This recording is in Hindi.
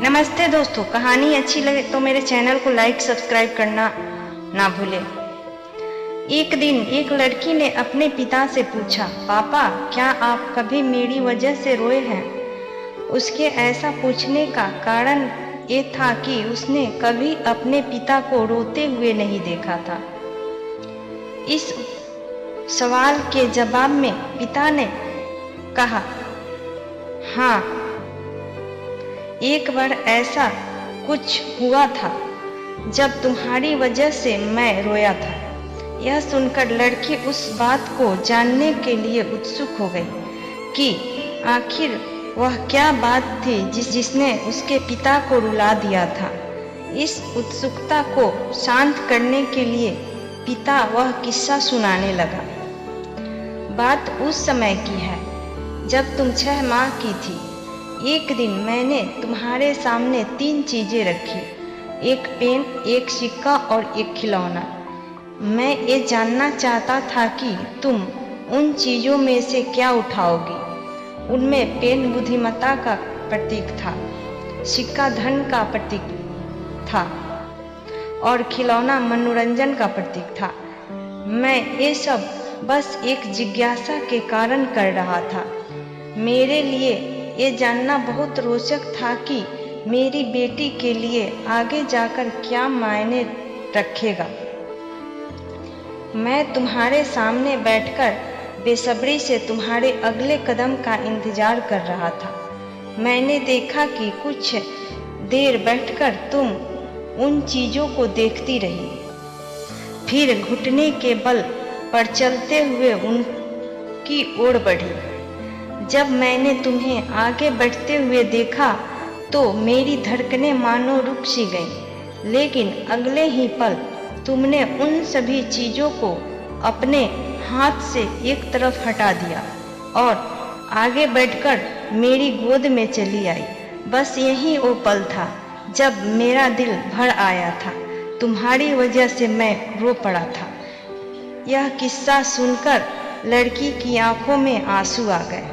नमस्ते दोस्तों, कहानी अच्छी लगे तो मेरे चैनल को लाइक सब्सक्राइब करना ना भूलें। एक दिन एक लड़की ने अपने पिता से पूछा, पापा क्या आप कभी मेरी वजह से रोए हैं? उसके ऐसा पूछने का कारण ये था कि उसने कभी अपने पिता को रोते हुए नहीं देखा था। इस सवाल के जवाब में पिता ने कहा, हाँ, एक बार ऐसा कुछ हुआ था जब तुम्हारी वजह से मैं रोया था। यह सुनकर लड़की उस बात को जानने के लिए उत्सुक हो गई कि आखिर वह क्या बात थी जिसने उसके पिता को रुला दिया था। इस उत्सुकता को शांत करने के लिए पिता वह किस्सा सुनाने लगा। बात उस समय की है जब तुम 6 माह की थी। एक दिन मैंने तुम्हारे सामने 3 चीजें रखी, एक पेन, एक सिक्का और एक खिलौना। मैं ये जानना चाहता था कि तुम उन चीजों में से क्या उठाओगी। उनमें पेन बुद्धिमत्ता का प्रतीक था, सिक्का धन का प्रतीक था और खिलौना मनोरंजन का प्रतीक था। मैं ये सब बस एक जिज्ञासा के कारण कर रहा था। मेरे लिए ये जानना बहुत रोचक था कि मेरी बेटी के लिए आगे जाकर क्या मायने रखेगा। मैं तुम्हारे सामने बैठकर बेसब्री से तुम्हारे अगले कदम का इंतजार कर रहा था। मैंने देखा कि कुछ देर बैठकर तुम उन चीज़ों को देखती रही, फिर घुटने के बल पर चलते हुए उनकी ओर बढ़ी। जब मैंने तुम्हें आगे बढ़ते हुए देखा तो मेरी धड़कनें मानो रुक सी गईं, लेकिन अगले ही पल तुमने उन सभी चीज़ों को अपने हाथ से एक तरफ हटा दिया और आगे बढ़कर मेरी गोद में चली आई। बस यही वो पल था जब मेरा दिल भर आया था। तुम्हारी वजह से मैं रो पड़ा था। यह किस्सा सुनकर लड़की की आंखों में आंसू आ गए।